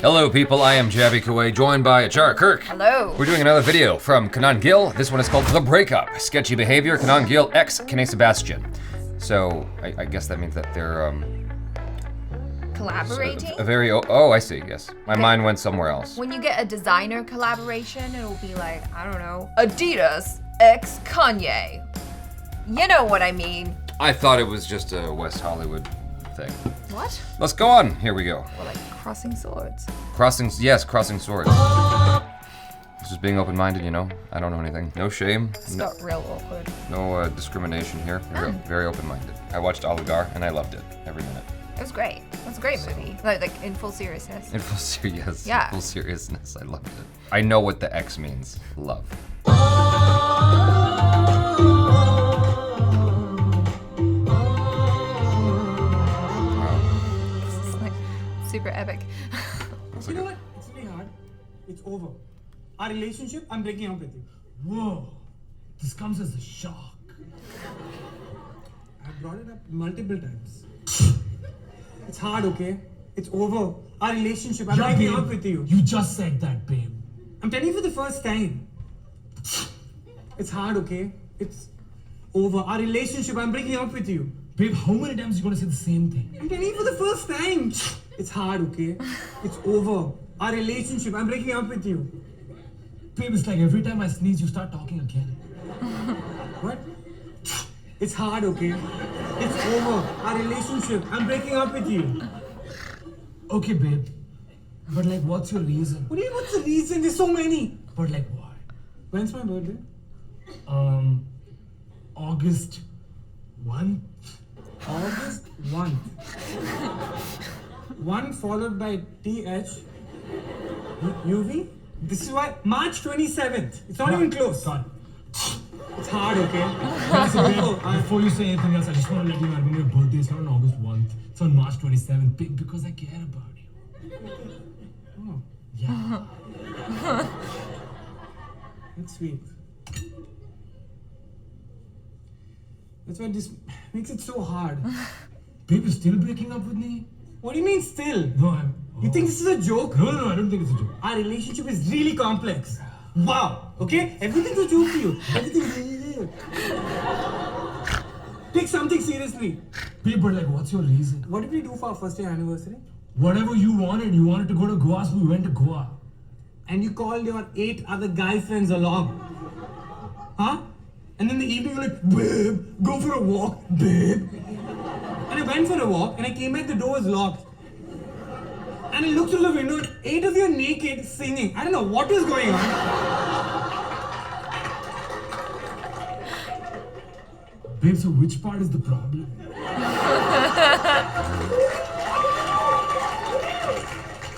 Hello people, I am Jaby Koay, joined by Achara, KIRK. Hello. We're doing another video from KANAN GILL. This one is called The Breakup. Sketchy Behaviour, KANAN GILL, X, Sebastian. So, I guess that means that they're, collaborating? A very, oh, I see, yes. My mind went somewhere else. When you get a designer collaboration, it'll be like, I don't know, Adidas X Kanye. You know what I mean. I thought it was just a West Hollywood thing. What? Let's go on, here we go. Or like crossing swords. Crossing swords. Just being open-minded, you know? I don't know anything. No shame. It's got real awkward. No discrimination here. Very open-minded. I watched Oligar and I loved it every minute. It was great. It was a great movie. Like in full seriousness. In full seriousness. Yeah. Full seriousness. I loved it. I know what the X means. Love. This is like super epic. You know what? It's really hard. It's over. Our relationship, I'm breaking up with you. Whoa, this comes as a shock. I've brought it up multiple times. It's hard, okay? It's over. Our relationship, I'm breaking up with you. You just said that, babe. I'm telling you for the first time. It's hard, okay? It's over. Our relationship, I'm breaking up with you. Babe, how many times are you gonna say the same thing? I'm telling you for the first time. It's hard, okay? It's over. Our relationship, I'm breaking up with you. Babe, it's like every time I sneeze, you start talking again. What? It's hard, okay? It's over. Our relationship, I'm breaking up with you. Okay, babe. But like, what's your reason? What do you mean, what's the reason? There's so many. But like, what? When's my birthday? August 1? August 1. 1 followed by TH. UV? This is why March 27th. It's not even close. God. It's hard, okay? Before you say anything else, I just want to let you know your birthday is not on August 1st. It's on March 27th, babe, because I care about you. Oh, Yeah. that's sweet. That's why this makes it so hard. Babe, you're still breaking up with me? What do you mean still? No, I'm... You think this is a joke? No, I don't think it's a joke. Our relationship is really complex. Wow, okay? Everything's a joke to you. Everything. Take something seriously. Babe, but like, what's your reason? What did we do for our first year anniversary? Whatever you wanted. You wanted to go to Goa, so we went to Goa. And you called your 8 other guy friends along. Huh? And then the evening you're like, babe, go for a walk, babe. And I went for a walk and I came back, the door was locked. And I looked through the window, 8 of you naked singing. I don't know what is going on. Babe, so which part is the problem?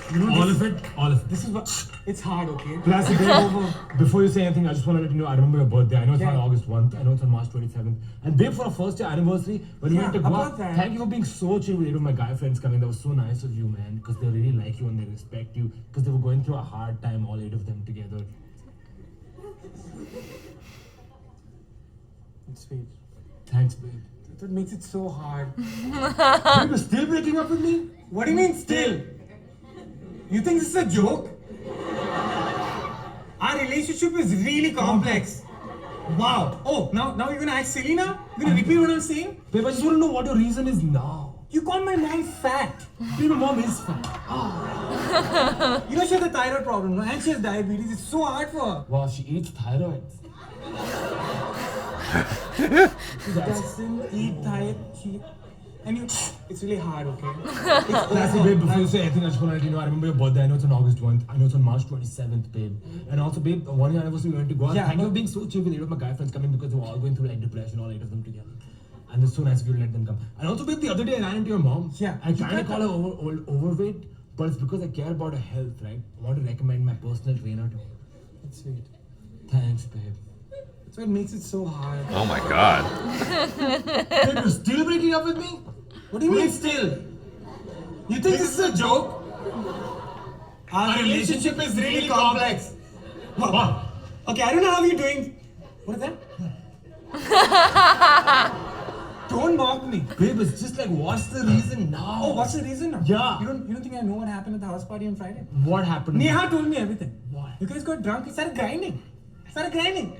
You know, All of it? All of it. This is what, it's hard, okay? Plus, before you say anything, I just want to let you know, I remember your birthday. I know it's not August 1st, I know it's on March 27th. And babe, for our first year anniversary, when we went to Goa, thank you for being so chill with my guy friends coming. That was so nice of you, man. Because they really like you and they respect you. Because they were going through a hard time, all 8 of them together. It's sweet. Thanks, babe. That makes it so hard. Babe, you're still breaking up with me? What do you mean still? You think this is a joke? Our relationship is really complex. Wow. Oh, now you're gonna act silly now? You're gonna repeat what I'm saying? Babe, I just want to know what your reason is now. You call my mom fat. Babe, my mom is fat. You know she has a thyroid problem, no? And she has diabetes. It's so hard for her. Wow, she eats thyroids. She doesn't eat thyroid. And it's really hard, okay? Lastly, babe, before you say anything, I just want to let you know, I remember your birthday. I know it's on August 1st. I know it's on March 27th, babe. And also, babe, 1 year anniversary, we went to Goa. Yeah, Thank you for being so chill with 8 of my guy friends coming because they were all going through like depression, all 8 of them together. And it's so nice of you to let them come. And also, babe, the other day I ran into your mom. Yeah. I kind of call her overweight, but it's because I care about her health, right? I want to recommend my personal trainer to her. That's sweet. Thanks, babe. That's what makes it so hard. Oh my god. Babe, you're still breaking up with me? What do you mean still? You think this is a joke? Our relationship is really complex. Wow. Okay, I don't know how you're doing. What is that? Don't mock me. Babe, it's just like, what's the reason now? Oh, what's the reason now? Yeah. You don't think I know what happened at the house party on Friday? What happened? Neha told me everything. What? You guys got drunk, you started grinding.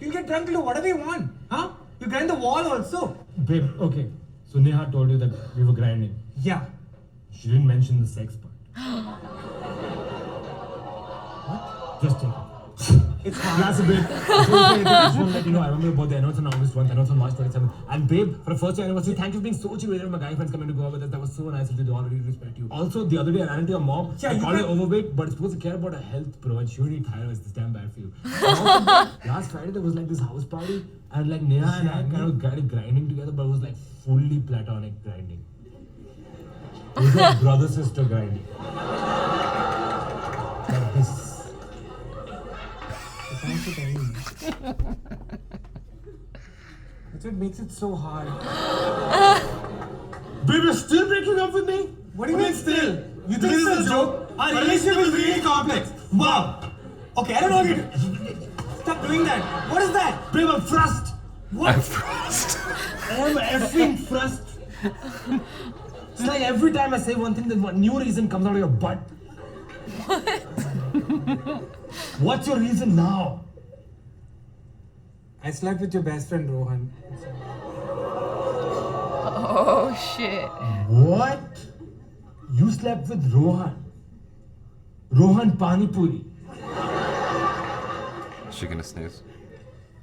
You'll get drunk to do whatever you want. Huh? You grind the wall also. Babe, okay. So Neha told you that we were grinding. Yeah. She didn't mention the sex part. What? Just take it. It's hard. That's a bit. I just want to let you know, I remember your birthday. I know it's on August 1st. I know it's on March 27th. And babe, for the first anniversary, thank you for being so chill. My guy friends coming to go out with us. That was so nice of you. They already respect you. Also, the other day I ran into your mom. Yeah, I called her overweight, but it's supposed to care about her health, bro. And she only thyroid. It's damn bad for you. Also, last Friday there was like this house party, and like Neha and I kind of got grinding together, but it was like fully platonic grinding. It was like brother-sister grinding. Like this. Thanks for telling me. That's what makes it so hard. Babe, you're still breaking up with me? What do you mean still? You think this is a joke? Our relationship is really complex. Wow. Okay, I don't know what you Stop doing that. What is that? Babe, I'm thrust. What? I'm thrust. I'm effing thrust. It's like every time I say one thing, then one new reason comes out of your butt. What? What's your reason now? I slept with your best friend Rohan. Oh shit. What? You slept with Rohan? Rohan Pani Puri? Is she gonna sneeze?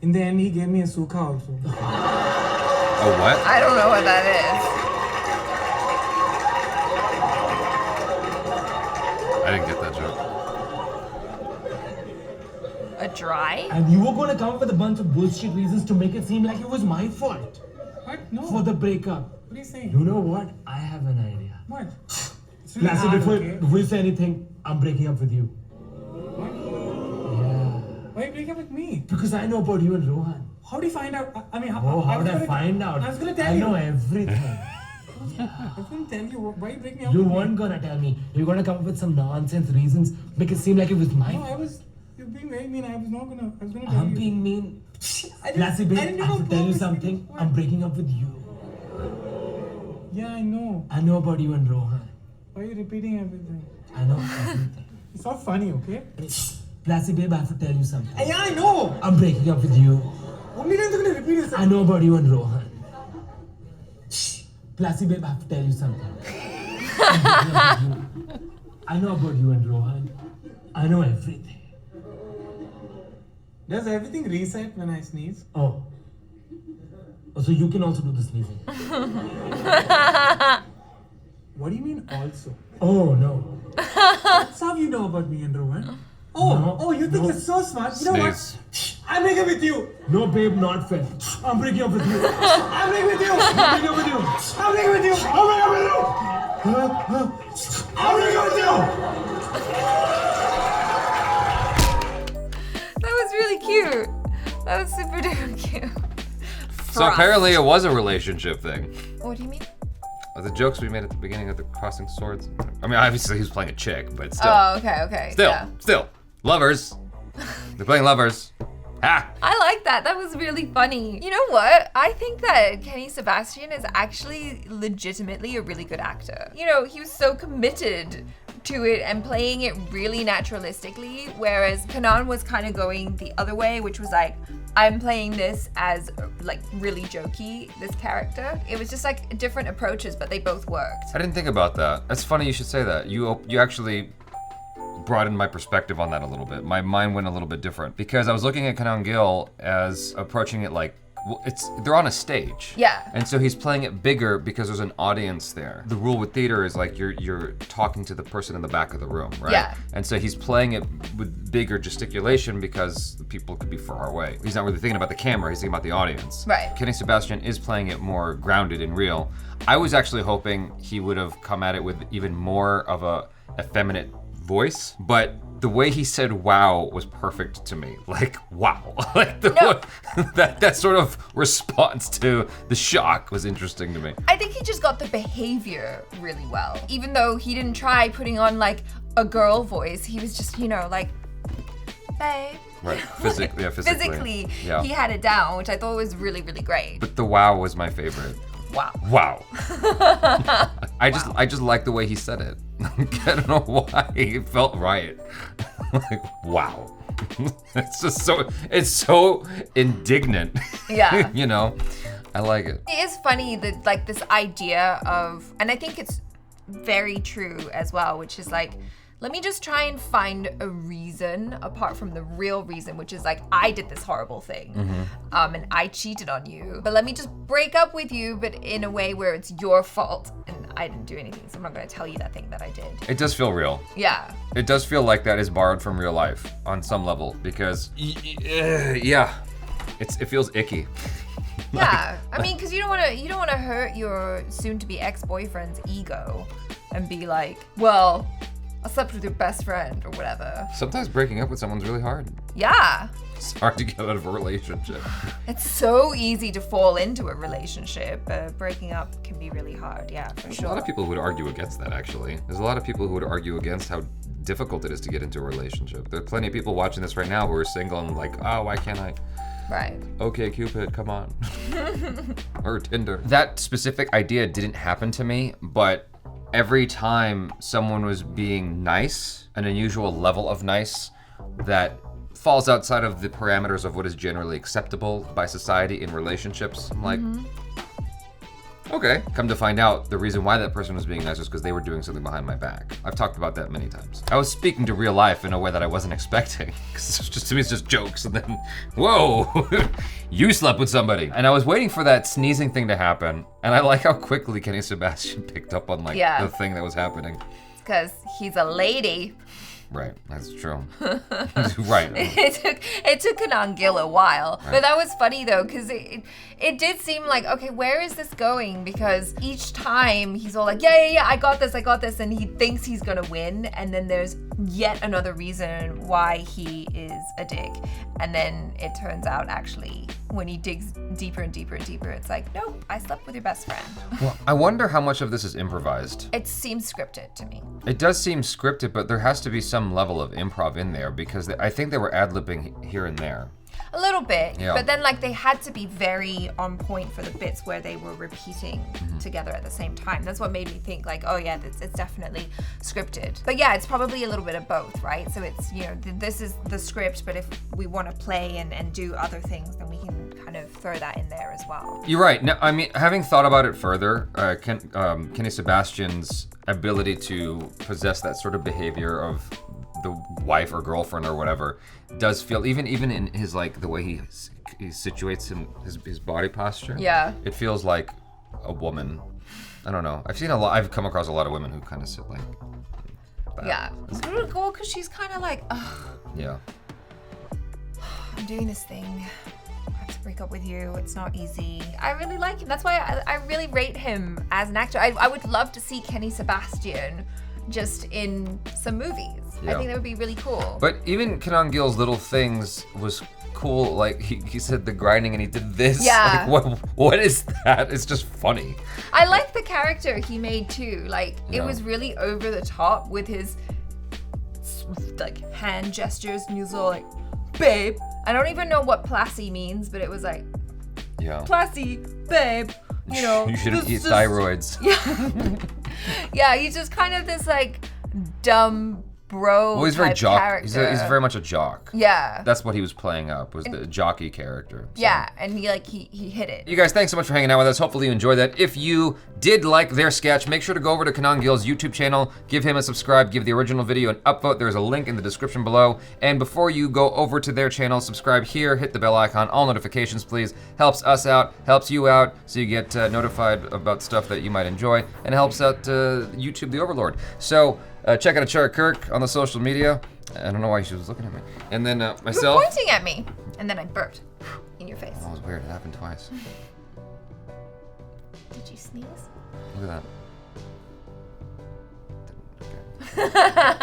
In the end, he gave me a sukha also. Oh, what? I don't know what that is. I didn't get that joke. A dry? And you were gonna come up with a bunch of bullshit reasons to make it seem like it was my fault What? No. for the breakup. What are you saying? You know what? I have an idea. What? It's really Lassie, hard, before okay? you say anything, I'm breaking up with you. What? Yeah. Why are you breaking up with me? Because I know about you and Rohan. How do you find out? I mean, Oh, how did I find out? I was gonna tell I you. know everything. I was gonna tell you. Why are you breaking up You with me? weren't gonna tell me. You were gonna come up with some nonsense reasons, make it seem like it was my No, I fault. was. You're being very mean. I was gonna tell I'm you. being mean. I didn't- Lassie, babe, I I didn't have even to tell you purposely- something. What? I'm breaking up with you. Yeah, I know. I know about you and Rohan. Why are you repeating everything? I know everything. It's not funny, okay? Lassie, babe, I have to tell you something. Yeah, I know. I'm breaking up with you. How many times are you gonna repeat yourself? I know about you and Rohan. Lassie, babe, I have to tell you something. I'm breaking up with you. I know about you and Rohan. I know everything. Does everything reset when I sneeze? Oh. Oh, so you can also do the sneezing. What do you mean also? Oh, no. That's how you know about me and Rohan. Oh, No, you think no. you're so smart. You know what? Sneeze. I'm breaking with you. No, babe, not fair. I'm breaking up with you. I'm breaking with you. I'm breaking up with you. I'm breaking with you. I'm breaking up with you. I'm breaking up with you. That was really cute. That was super duper cute. So apparently it was a relationship thing. What do you mean? The jokes we made at the beginning of the crossing swords. I mean, obviously he was playing a chick, but still. Oh, okay. Still. Lovers. They're playing lovers. Ah! I like that. That was really funny. You know what? I think that Kenny Sebastian is actually legitimately a really good actor. You know, he was so committed to it and playing it really naturalistically, whereas Kanan was kind of going the other way, which was like, I'm playing this as like really jokey, this character. It was just like different approaches, but they both worked. I didn't think about that. That's funny you should say that. You actually broadened my perspective on that a little bit. My mind went a little bit different because I was looking at KANAN GILL as approaching it like, well, they're on a stage. Yeah. And so he's playing it bigger because there's an audience there. The rule with theater is like you're talking to the person in the back of the room, right? Yeah. And so he's playing it with bigger gesticulation because the people could be far away. He's not really thinking about the camera, he's thinking about the audience. Right. Kenny Sebastian is playing it more grounded and real. I was actually hoping he would have come at it with even more of a effeminate voice, but the way he said wow was perfect to me. Like, wow. Like that sort of response to the shock was interesting to me. I think he just got the behavior really well. Even though he didn't try putting on like a girl voice, he was just, you know, like, babe. Right, physically. Physically, Yeah. he had it down, which I thought was really, really great. But the wow was my favorite. Wow. Wow. I just like the way he said it. I don't know why. It felt right. Like, wow. It's so indignant. Yeah. You know? I like it. It is funny that like this idea of, and I think it's very true as well, which is like, let me just try and find a reason apart from the real reason, which is like, I did this horrible thing, and I cheated on you, but let me just break up with you, but in a way where it's your fault and I didn't do anything, so I'm not gonna tell you that thing that I did. It does feel real. Yeah. It does feel like that is borrowed from real life on some level because, yeah, it feels icky. Yeah, I mean, because you don't want to hurt your soon-to-be ex-boyfriend's ego and be like, well, I slept with your best friend or whatever. Sometimes breaking up with someone's really hard. Yeah. It's hard to get out of a relationship. It's so easy to fall into a relationship, but breaking up can be really hard, yeah, for There's sure. a lot of people who would argue against that, actually. There's a lot of people who would argue against how difficult it is to get into a relationship. There are plenty of people watching this right now who are single and like, oh, why can't I? Right. Okay, Cupid, come on. Or Tinder. That specific idea didn't happen to me, but every time someone was being nice, an unusual level of nice that falls outside of the parameters of what is generally acceptable by society in relationships, I'm like, okay. Come to find out, the reason why that person was being nice was because they were doing something behind my back. I've talked about that many times. I was speaking to real life in a way that I wasn't expecting. Because to me, it's just jokes. And then, whoa, you slept with somebody. And I was waiting for that sneezing thing to happen. And I like how quickly Kenny Sebastian picked up on like the thing that was happening. Because he's a lady. Right, that's true. Right. It took KANAN GILL a while, but that was funny though, because it did seem like, okay, where is this going? Because each time he's all like, yeah, I got this, and he thinks he's gonna win, and then there's yet another reason why he is a dick, and then it turns out actually when he digs deeper and deeper and deeper, it's like, nope, I slept with your best friend. Well, I wonder how much of this is improvised. It seems scripted to me. It does seem scripted, but there has to be some level of improv in there because I think they were ad-libbing here and there. A little bit, Yeah. but then like they had to be very on point for the bits where they were repeating together at the same time. That's what made me think like, oh yeah, it's definitely scripted. But yeah, it's probably a little bit of both, right? So it's, you know, this is the script, but if we want to play and do other things, then we can kind of throw that in there as well. You're right. Now, I mean, having thought about it further, Kenny Sebastian's ability to possess that sort of behavior of the wife or girlfriend or whatever does feel, even in his like the way he situates his body posture. Yeah. It feels like a woman. I don't know. I've come across a lot of women who kind of sit like that. Yeah. Well, because she's kind of like, ugh, Yeah. I'm doing this thing. I have to break up with you. It's not easy. I really like him. That's why I really rate him as an actor. I would love to see Kenny Sebastian just in some movies. I Yeah. think that would be really cool. But even KANAN GILL's little things was cool. Like he said the grinding and he did this. Yeah. Like what is that? It's just funny. I like the character he made too. Like it Yeah. was really over the top with his like hand gestures, and he was all like, babe. I don't even know what Plassy means, but it was like, Yeah. Plassy, babe. You know, You should this eat is- thyroids. Yeah. Yeah, he's just kind of this like dumb bro Well, he's very type jock. character. He's very much a jock. Yeah. That's what he was playing up, was the jockey character. So. Yeah, and he hit it. You guys, thanks so much for hanging out with us. Hopefully you enjoyed that. If you did like their sketch, make sure to go over to KANAN GILL's YouTube channel, give him a subscribe, give the original video an upvote. There's a link in the description below. And before you go over to their channel, subscribe here, hit the bell icon, all notifications, please. Helps us out, helps you out, so you get notified about stuff that you might enjoy, and helps out YouTube the Overlord. So check out Achara KIRK on the social media. I don't know why she was looking at me. And then You were myself. pointing at me, and then I burped in your face. That was weird. It happened twice. Did you sneeze? Look at that. Okay.